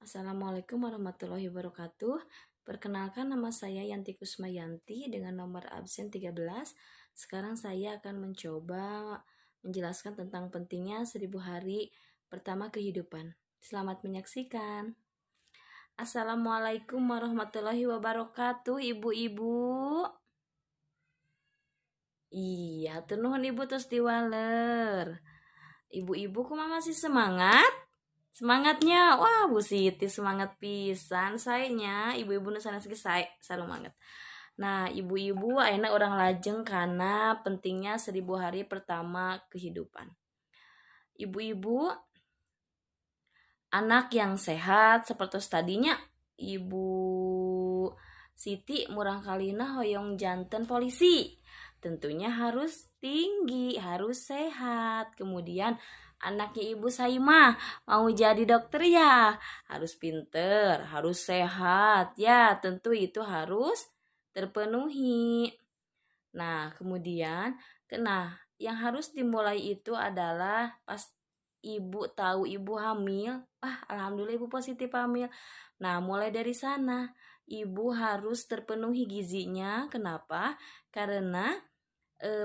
Assalamualaikum warahmatullahi wabarakatuh. Perkenalkan, nama saya Yanti Kusmayanti dengan nomor absen 13. Sekarang saya akan mencoba menjelaskan tentang pentingnya 1000 hari pertama kehidupan. Selamat menyaksikan. Assalamualaikum warahmatullahi wabarakatuh, ibu-ibu. Iya, nuhun ibu terus diwaler. Ibu-ibu kumaha masih semangat? Semangatnya, wah Bu Siti semangat pisan sayanya, ibu-ibu nu sanes ge saya salumanget. Nah, ibu-ibu ayeuna orang lajeng karena pentingnya 1000 hari pertama kehidupan. Ibu-ibu, anak yang sehat seperti tadinya Ibu Siti murang kalina hoyong janten polisi. Tentunya harus tinggi, harus sehat. Kemudian anaknya Ibu Saimah mau jadi dokter ya, harus pinter, harus sehat. Ya, tentu itu harus terpenuhi. Nah, kemudian, yang harus dimulai itu adalah pas ibu tahu ibu hamil, alhamdulillah ibu positif hamil. Nah, mulai dari sana, ibu harus terpenuhi gizinya. Kenapa? Karena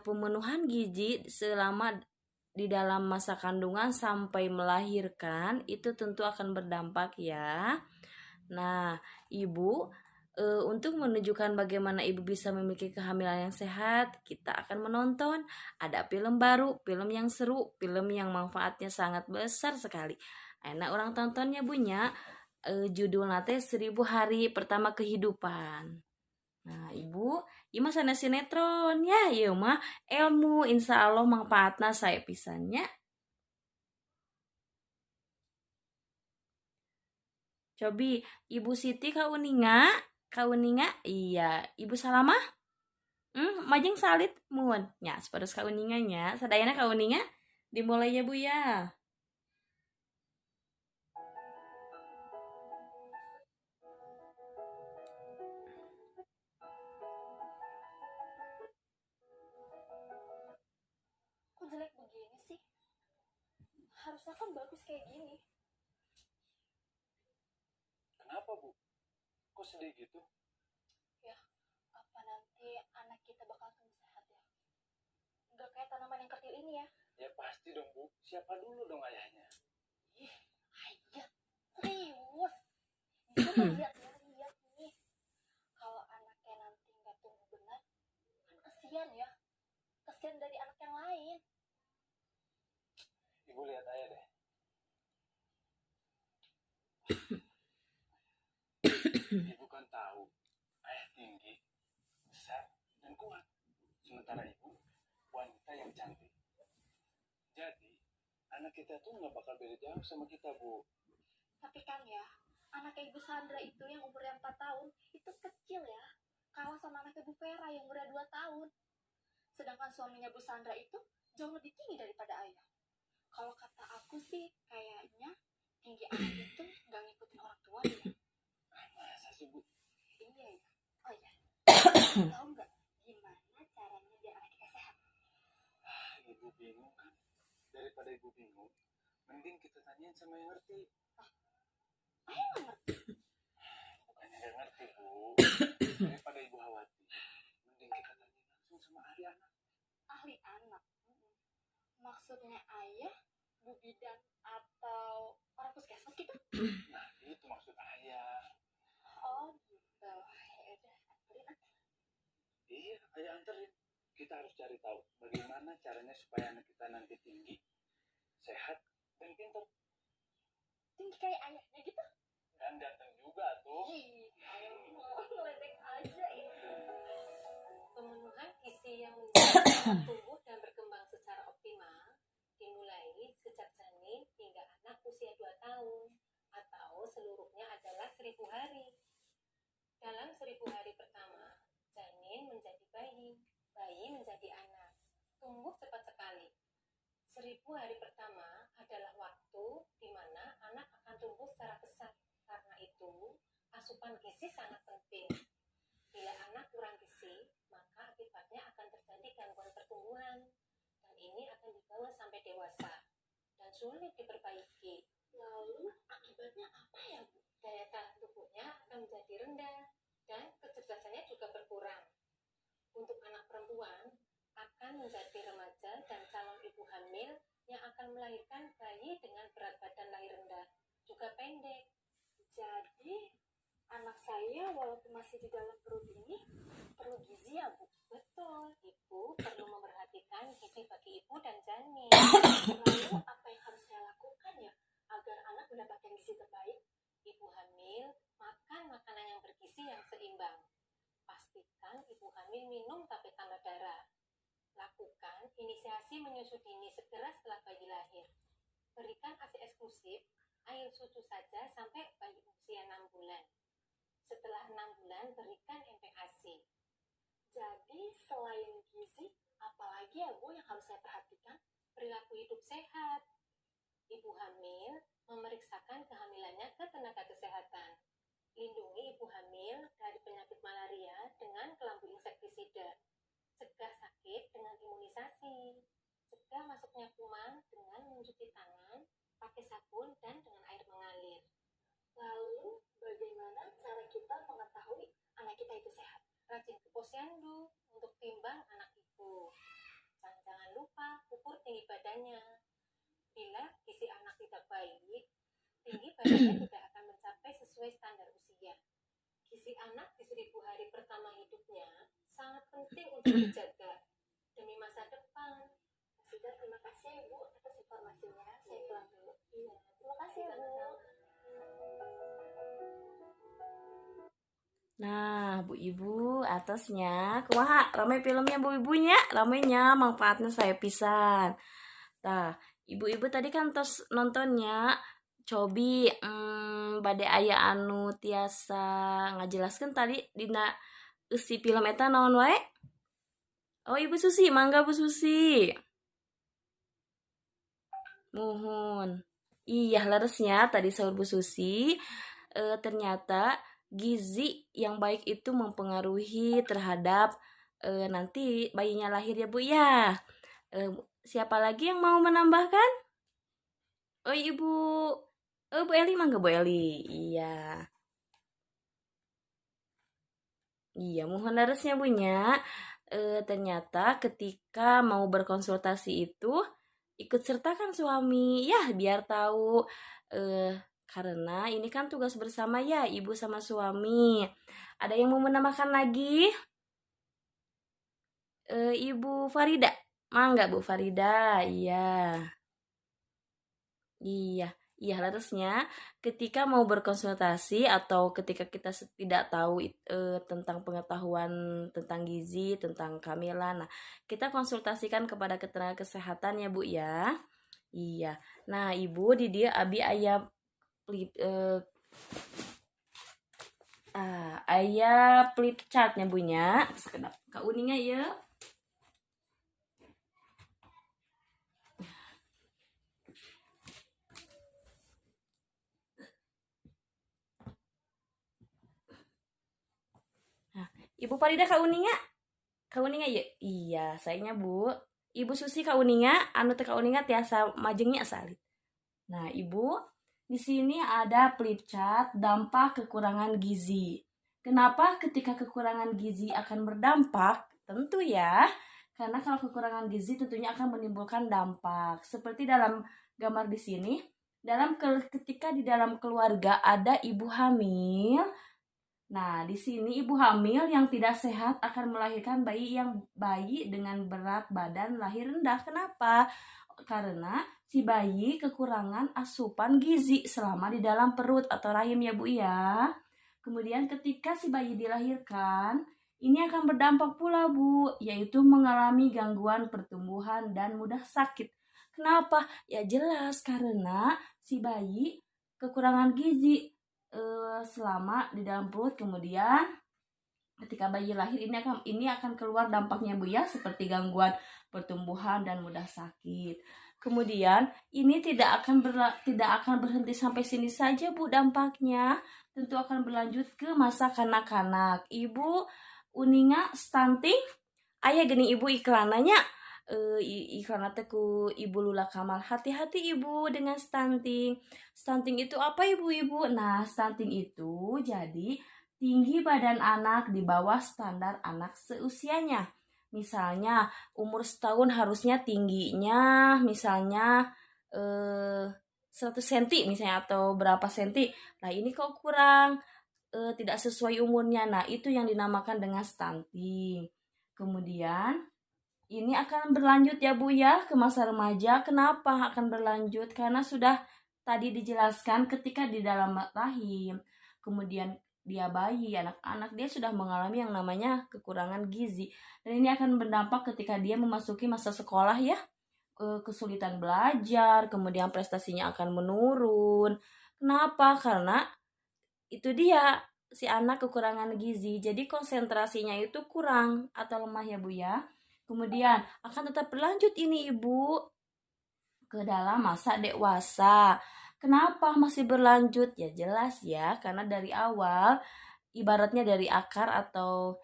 pemenuhan gizi selama di dalam masa kandungan sampai melahirkan itu tentu akan berdampak ya. Nah, ibu untuk menunjukkan bagaimana ibu bisa memiliki kehamilan yang sehat, kita akan menonton ada film baru, film yang seru, film yang manfaatnya sangat besar sekali. Enak orang tontonnya punya judulnya teh 1000 hari pertama kehidupan. Nah, ibu, ieu mah sanes sinetron ya, ieu mah ilmu insya Allah manfaatna saya pisannya. Cobi, Ibu Siti kauninga, iya, Ibu Salamah, majeng salit mun, nya saperus kauninganya, sadayana kauninga, dimulai ya Bu ya. Kok jelek begini sih? Harusnya kan bagus kayak gini. Kenapa Bu? Kok sedih gitu? Ya, apa nanti anak kita bakal tumbuh sehat ya? Nggak kayak tanaman yang kecil ini ya? Ya pasti dong Bu. Siapa dulu dong ayahnya? Ih, ayah, serius. Bisa nggak lihat nih. Kalau anaknya nanti nggak tumbuh benar, kan kesian ya. Kesian dari anak yang lain. Ibu lihat ayah deh. Ibu kan tahu ayah tinggi, besar, dan kuat. Sementara ibu wanita yang cantik. Jadi anak kita tuh nggak bakal beda jauh sama kita Bu. Tapi kan ya, anaknya Ibu Sandra itu yang umurnya 4 tahun, itu kecil ya. Kalah sama anaknya Bu Vera yang umurnya 2 tahun. Sedangkan suaminya Bu Sandra itu jauh lebih tinggi daripada ayah. Kalau kata aku sih, kayaknya tinggi anak itu nggak ngikutin orang tua ya. Masa sih Bu? Iya ya. Oh ya, tahu nggak gimana caranya biar anak kita sehat? Ibu bingung kan? Daripada ibu bingung, mending kita tanyain sama yang ngerti. Ayah nggak ngerti. Bukannya nggak ngerti Bu. Daripada ibu khawatir, mending kita tanyain langsung sama ahli anak. Ahli anak. Maksudnya ayah, bu bidan, atau orang puskesmas gitu? Nah, itu maksud ayah. Oh gitu. Ya udah, anterin ah. Iya, ayah anterin. Kita harus cari tahu bagaimana caranya supaya anak kita nanti tinggi, sehat, dan pintar. Tinggi kayak ayahnya gitu? Dan ganteng juga tuh. Ih, ayah mau ngeledek aja ya. Pemenuhan gizi yang menjaga tumbuh dan berkembang secara optimal dimulai sejak janin hingga anak usia 2 tahun atau seluruhnya adalah 1000 hari. Dalam 1000 hari pertama, janin menjadi bayi, bayi menjadi anak, tumbuh cepat sekali. 1000 hari pertama adalah waktu di mana anak akan tumbuh secara pesat. Karena itu, asupan gizi sangat penting. Bila anak kurang gizi, maka akibatnya akan terjadi gangguan pertumbuhan dan ini akan dibawa sampai dewasa dan sulit diperbaiki. Lalu akibatnya apa ya Bu? daya tahan tubuhnya akan menjadi rendah dan kecerdasannya juga berkurang. Untuk anak perempuan akan menjadi remaja dan calon ibu hamil yang akan melahirkan bayi dengan berat badan lahir rendah, juga pendek. Jadi, anak saya walaupun masih di dalam perut ini perlu gizi ya, Bu? Betul, ibu perlu memperhatikan gizi bagi ibu dan janin. Lalu apa yang harus saya lakukan ya agar anak mendapatkan gizi terbaik? Ibu hamil makan makanan yang bergizi yang seimbang. Pastikan ibu hamil minum tablet tambah darah. Lakukan inisiasi menyusui dini segera setelah bayi lahir. Berikan ASI eksklusif, air susu saja sampai bayi usia 6 bulan. Setelah 6 bulan, berikan MPASI. Jadi, selain gizi, apalagi ya, Bu, yang harus saya perhatikan? Perilaku hidup sehat. Ibu hamil memeriksakan kehamilannya ke tenaga kesehatan. Lindungi ibu hamil dari penyakit malaria dengan kelambu insektisida. Cegah sakit dengan imunisasi. Cegah masuknya kuman dengan mencuci tangan, pakai sabun, dan dengan air mengalir. Lalu, bagaimana cara kita mengetahui anak kita itu sehat? Rajin ke posyandu untuk timbang anak ibu. Jangan lupa ukur tinggi badannya. Bila gizi anak tidak baik, tinggi badannya tidak akan mencapai sesuai standar usia. Gizi anak di 1000 hari pertama hidupnya sangat penting untuk dijaga demi masa depan. Sudah, terima kasih Ibu atas informasinya. Saya pulang dulu. Iya, Terima kasih Bu. Nah, Bu Ibu atasnya kumaha rame filmnya Bu Ibunya, ramenya manfaatnya saya pisan. Tah, ibu-ibu tadi kan tos nontonnya cobi bade aya anu tiasa ngajelaskeun tadi dina eusi film eta naon wae? Oh, Ibu Susi, mangga Bu Susi. Muhun. Iya, leresnya tadi sahur Bu Susi, ternyata gizi yang baik itu mempengaruhi terhadap nanti bayinya lahir ya Bu ya. Siapa lagi yang mau menambahkan? Oh, Ibu. Bu Eli, mangga Bu Eli. Iya. Iya, mohon harusnya Bunya. Ternyata ketika mau berkonsultasi itu ikut sertakan suami ya biar tahu karena ini kan tugas bersama ya ibu sama suami. Ada yang mau menambahkan lagi? Ibu Farida, mangga Bu Farida. Iya. Iya, harusnya ketika mau berkonsultasi atau ketika kita tidak tahu tentang pengetahuan tentang gizi, tentang kehamilan, nah kita konsultasikan kepada tenaga kesehatan ya Bu ya. Iya. Nah, Ibu di dia abi aya flip chartnya Bunya. Sekedap ka uninga ya. Ibu Farida kauninga ya? Iya, sayangnya Bu. Ibu Susi kauninga, anu teh kauninga tiasa majengnya salit. Nah, Ibu, di sini ada flip chart dampak kekurangan gizi. Kenapa ketika kekurangan gizi akan berdampak? Tentu ya, karena kalau kekurangan gizi tentunya akan menimbulkan dampak. Seperti dalam gambar di sini, ketika di dalam keluarga ada ibu hamil. Nah, di sini ibu hamil yang tidak sehat akan melahirkan bayi dengan berat badan lahir rendah. Kenapa? Karena si bayi kekurangan asupan gizi selama di dalam perut atau rahim ya Bu ya. Kemudian ketika si bayi dilahirkan, ini akan berdampak pula Bu, yaitu mengalami gangguan pertumbuhan dan mudah sakit. Kenapa? Ya jelas karena si bayi kekurangan gizi selama di dalam perut, kemudian ketika bayi lahir ini akan keluar dampaknya Bu ya, seperti gangguan pertumbuhan dan mudah sakit. Kemudian ini tidak akan berhenti sampai sini saja Bu dampaknya, tentu akan berlanjut ke masa kanak-kanak. Ibu uninga stunting, aya geuning Ibu iklananya iklan teh ku Ibu Lula Kamal. Hati-hati Ibu dengan stunting. Stunting itu apa Ibu-ibu? Nah, stunting itu jadi tinggi badan anak di bawah standar anak seusianya. Misalnya umur setahun harusnya tingginya misalnya 100 cm misalnya atau berapa senti. Nah, ini kok kurang tidak sesuai umurnya. Nah, itu yang dinamakan dengan stunting. Kemudian ini akan berlanjut ya Bu ya ke masa remaja. Kenapa akan berlanjut? Karena sudah tadi dijelaskan ketika di dalam rahim, kemudian dia bayi, anak-anak dia sudah mengalami yang namanya kekurangan gizi. Dan ini akan berdampak ketika dia memasuki masa sekolah ya. Kesulitan belajar, kemudian prestasinya akan menurun. Kenapa? Karena itu dia si anak kekurangan gizi. Jadi konsentrasinya itu kurang atau lemah ya Bu ya. Kemudian akan tetap berlanjut ini Ibu ke dalam masa dewasa. Kenapa masih berlanjut? Ya jelas ya, karena dari awal ibaratnya dari akar atau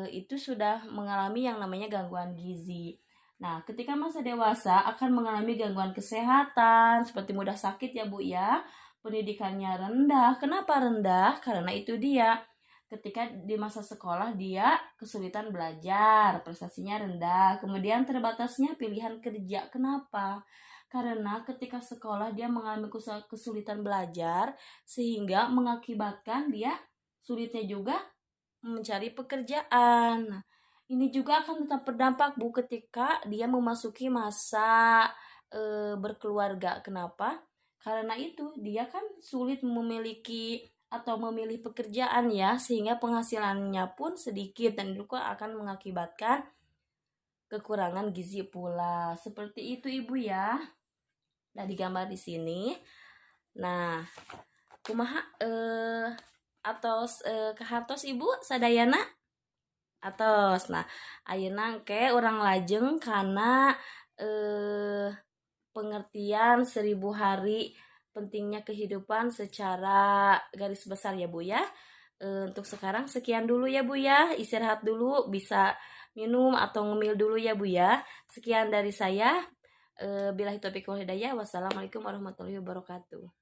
itu sudah mengalami yang namanya gangguan gizi. Nah, ketika masa dewasa akan mengalami gangguan kesehatan seperti mudah sakit ya Bu ya. Pendidikannya rendah. Kenapa rendah? Karena itu dia ketika di masa sekolah dia kesulitan belajar, prestasinya rendah, kemudian terbatasnya pilihan kerja. Kenapa? Karena ketika sekolah dia mengalami kesulitan belajar sehingga mengakibatkan dia sulitnya juga mencari pekerjaan. Nah, ini juga akan tetap berdampak Bu ketika dia memasuki masa berkeluarga. Kenapa? Karena itu dia kan sulit memiliki atau memilih pekerjaan ya, sehingga penghasilannya pun sedikit dan itu akan mengakibatkan kekurangan gizi pula. Seperti itu Ibu ya. Nah, digambar di sini. Nah, kumaha atos kahartos Ibu sadayana atos. Nah, ayeuna engke urang lajeng kana pengertian 1000 hari pentingnya kehidupan secara garis besar ya Bu ya. Untuk sekarang sekian dulu ya Bu ya. Istirahat dulu, bisa minum atau ngemil dulu ya Bu ya. Sekian dari saya. Billahi taufiq wal hidayah. Wassalamualaikum warahmatullahi wabarakatuh.